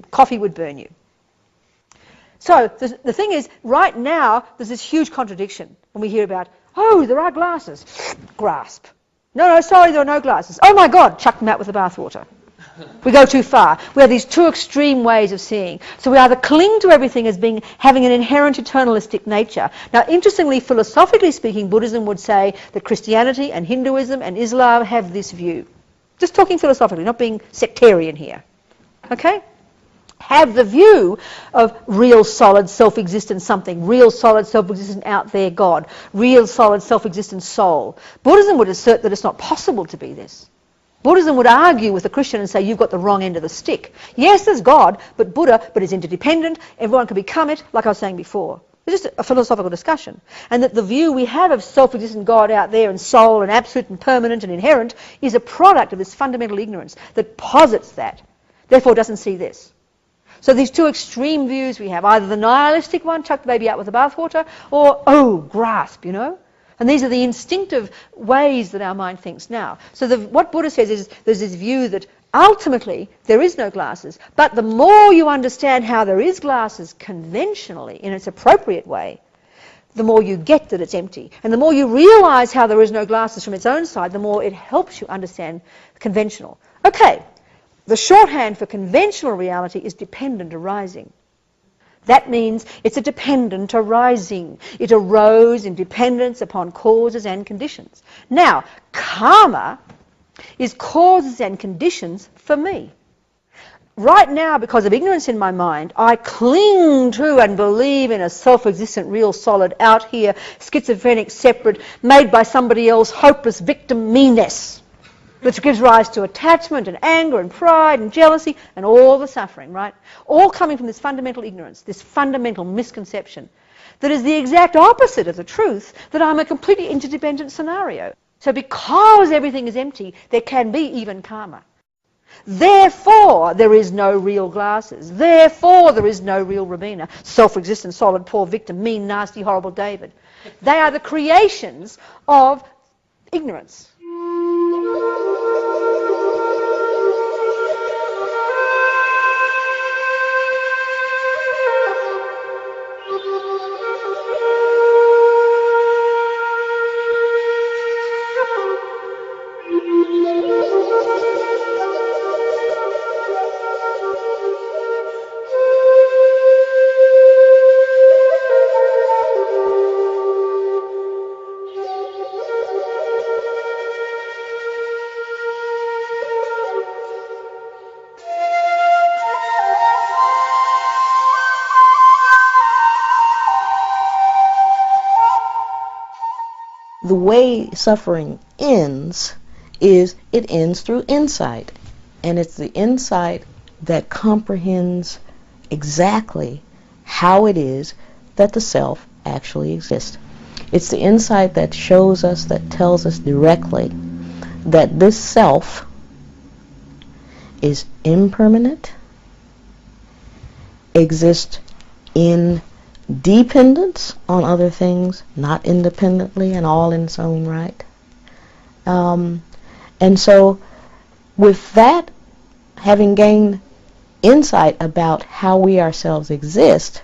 Coffee would burn you. So the thing is, right now, there's this huge contradiction when we hear about, oh, there are glasses. Grasp. No, sorry, there are no glasses. Oh my God, chuck them out with the bathwater. We go too far. We have these two extreme ways of seeing. So we either cling to everything as having an inherent eternalistic nature. Now, interestingly, philosophically speaking, Buddhism would say that Christianity and Hinduism and Islam have this view. Just talking philosophically, not being sectarian here. Okay? Have the view of real, solid, self-existent something, real, solid, self-existent out there God, real, solid, self-existent soul. Buddhism would assert that it's not possible to be this. Buddhism would argue with the Christian and say, you've got the wrong end of the stick. Yes, there's God, but Buddha, but is interdependent, everyone can become it, like I was saying before. It's just a philosophical discussion. And that the view we have of self-existent God out there and soul and absolute and permanent and inherent is a product of this fundamental ignorance that posits that, therefore doesn't see this. So these two extreme views we have, either the nihilistic one, chuck the baby out with the bathwater, or, oh, grasp, you know. And these are the instinctive ways that our mind thinks now. So what Buddha says is there's this view that ultimately there is no glasses, but the more you understand how there is glasses conventionally in its appropriate way, the more you get that it's empty. And the more you realize how there is no glasses from its own side, the more it helps you understand conventional. Okay, the shorthand for conventional reality is dependent arising. That means it's a dependent arising. It arose in dependence upon causes and conditions. Now, karma is causes and conditions for me. Right now, because of ignorance in my mind, I cling to and believe in a self-existent, real, solid, out here, schizophrenic, separate, made by somebody else, hopeless victim me-ness, which gives rise to attachment and anger and pride and jealousy and all the suffering, right? All coming from this fundamental ignorance, this fundamental misconception that is the exact opposite of the truth, that I'm a completely interdependent scenario. So because everything is empty, there can be even karma. Therefore, there is no real glasses. Therefore, there is no real Rabina, self-existent, solid, poor victim, mean, nasty, horrible David. They are the creations of ignorance. The way suffering ends is it ends through insight. And it's the insight that comprehends exactly how it is that the self actually exists. It's the insight that shows us, that tells us directly that this self is impermanent, exists in dependence on other things, not independently and all in its own right. And so with that, having gained insight about how we ourselves exist,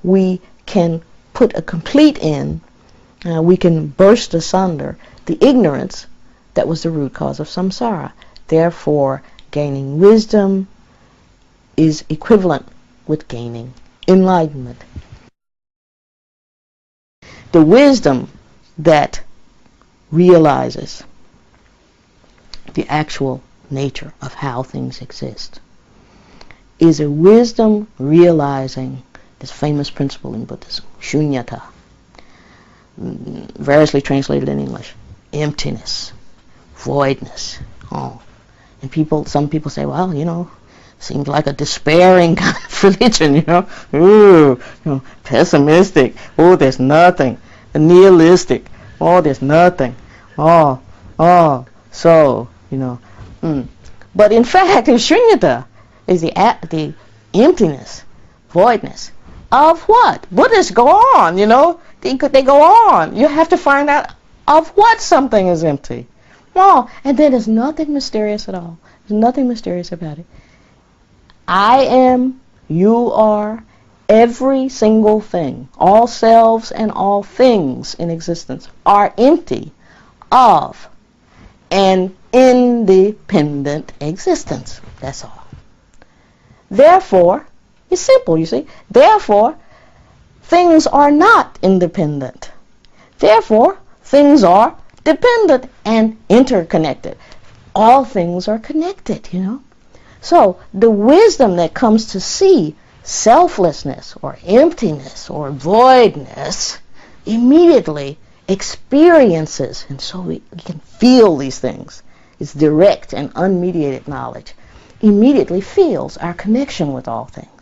we can put a complete end, we can burst asunder the ignorance that was the root cause of samsara. Therefore, gaining wisdom is equivalent with gaining enlightenment. The wisdom that realizes the actual nature of how things exist is a wisdom realizing this famous principle in Buddhism, shunyata, variously translated in English, emptiness, voidness. Oh, and some people say, well, you know, seems like a despairing kind of religion, you know. Ooh, you know, pessimistic. Oh, there's nothing. Nihilistic. Oh, there's nothing. Oh, so, you know. But in fact, in shunyata is the emptiness, voidness of what? Buddhists go on, you know. They go on. You have to find out of what something is empty. Oh, and then there's nothing mysterious at all. There's nothing mysterious about it. I am, you are, every single thing, all selves and all things in existence are empty of an independent existence. That's all. Therefore, it's simple, you see. Therefore, things are not independent. Therefore, things are dependent and interconnected. All things are connected, you know. So the wisdom that comes to see selflessness or emptiness or voidness immediately experiences, and so we can feel these things. It's direct and unmediated knowledge. Immediately feels our connection with all things.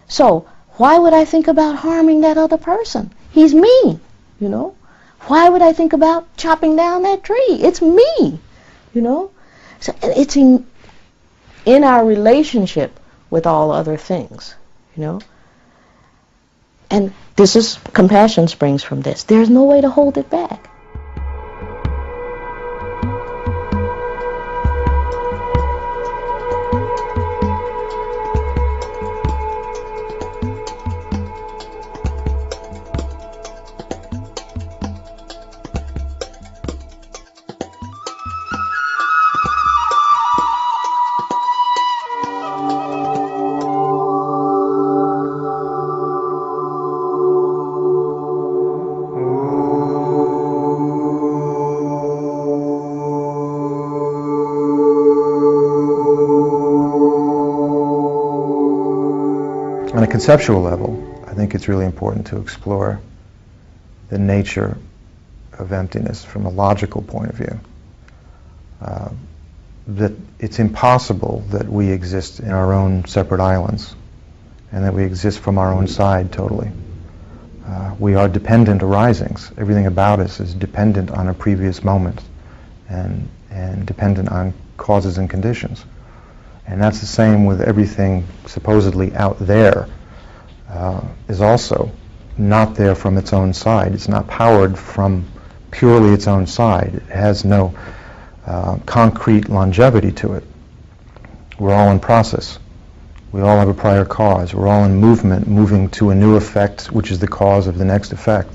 So why would I think about harming that other person? He's me, you know. Why would I think about chopping down that tree? It's me, you know. So it's in our relationship with all other things, you know. And this is, compassion springs from this. There's no way to hold it back. On a conceptual level, I think it's really important to explore the nature of emptiness from a logical point of view. That it's impossible that we exist in our own separate islands and that we exist from our own side totally. We are dependent arisings. Everything about us is dependent on a previous moment and dependent on causes and conditions. And that's the same with everything supposedly out there, is also not there from its own side. It's not powered from purely its own side. It has no concrete longevity to it. We're all in process. We all have a prior cause. We're all in movement, moving to a new effect, which is the cause of the next effect.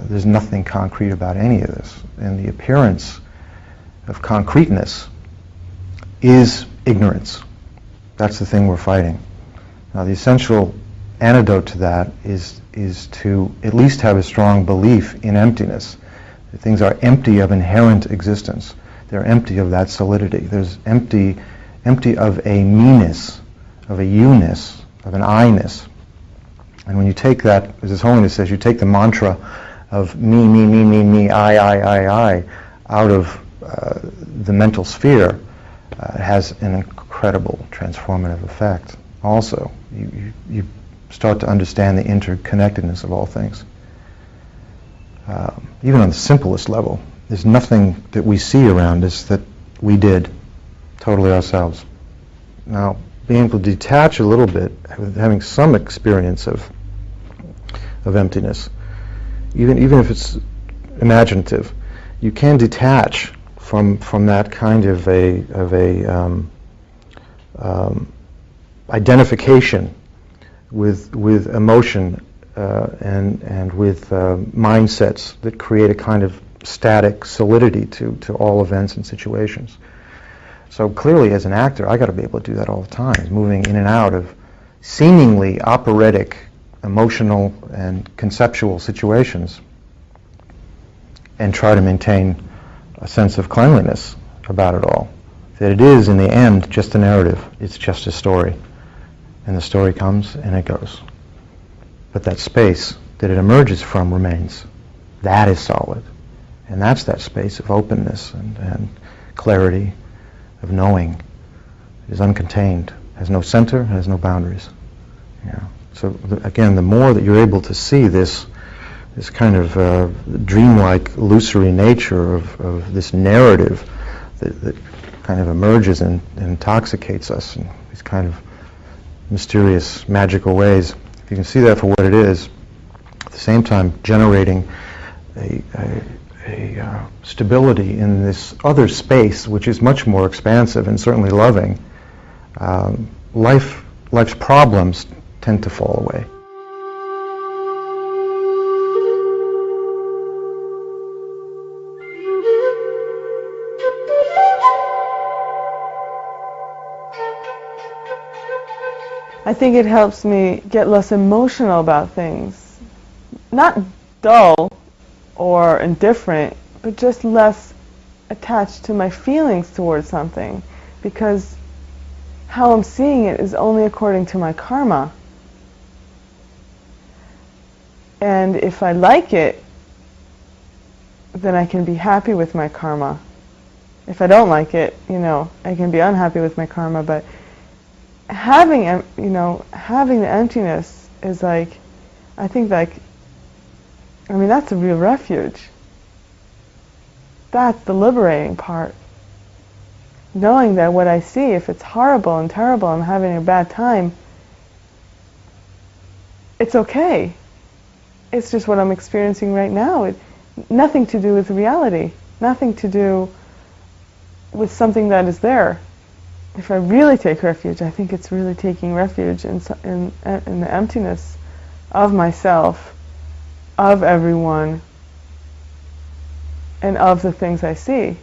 There's nothing concrete about any of this. And the appearance of concreteness is ignorance. That's the thing we're fighting. Now, the essential antidote to that is to at least have a strong belief in emptiness. That things are empty of inherent existence. They're empty of that solidity. There's empty of a me-ness, of a you-ness, of an I-ness. And when you take that, as His Holiness says, you take the mantra of me, I, out of the mental sphere, it has an incredible transformative effect. Also, you start to understand the interconnectedness of all things. Even on the simplest level, there's nothing that we see around us that we did totally ourselves. Now, being able to detach a little bit, having some experience of emptiness, even if it's imaginative, you can detach from that kind of identification with emotion and with mindsets that create a kind of static solidity to all events and situations. So clearly, as an actor, I got to be able to do that all the time, moving in and out of seemingly operatic, emotional, and conceptual situations, and try to maintain a sense of cleanliness about it all. That it is, in the end, just a narrative. It's just a story. And the story comes and it goes. But that space that it emerges from remains. That is solid. And that's that space of openness and clarity, of knowing. It is uncontained, has no center, has no boundaries. Yeah. So again, the more that you're able to see this kind of dreamlike, illusory nature of this narrative that kind of emerges and intoxicates us in these kind of mysterious, magical ways. If you can see that for what it is, at the same time generating a stability in this other space, which is much more expansive and certainly loving, life's problems tend to fall away. I think it helps me get less emotional about things. Not dull or indifferent, but just less attached to my feelings towards something, because how I'm seeing it is only according to my karma. And if I like it, then I can be happy with my karma. If I don't like it, I can be unhappy with my karma. But having the emptiness is I think that's a real refuge. That's the liberating part. Knowing that what I see, if it's horrible and terrible, I'm having a bad time, it's okay. It's just what I'm experiencing right now. Nothing to do with reality. Nothing to do with something that is there. If I really take refuge, I think it's really taking refuge in the emptiness of myself, of everyone, and of the things I see.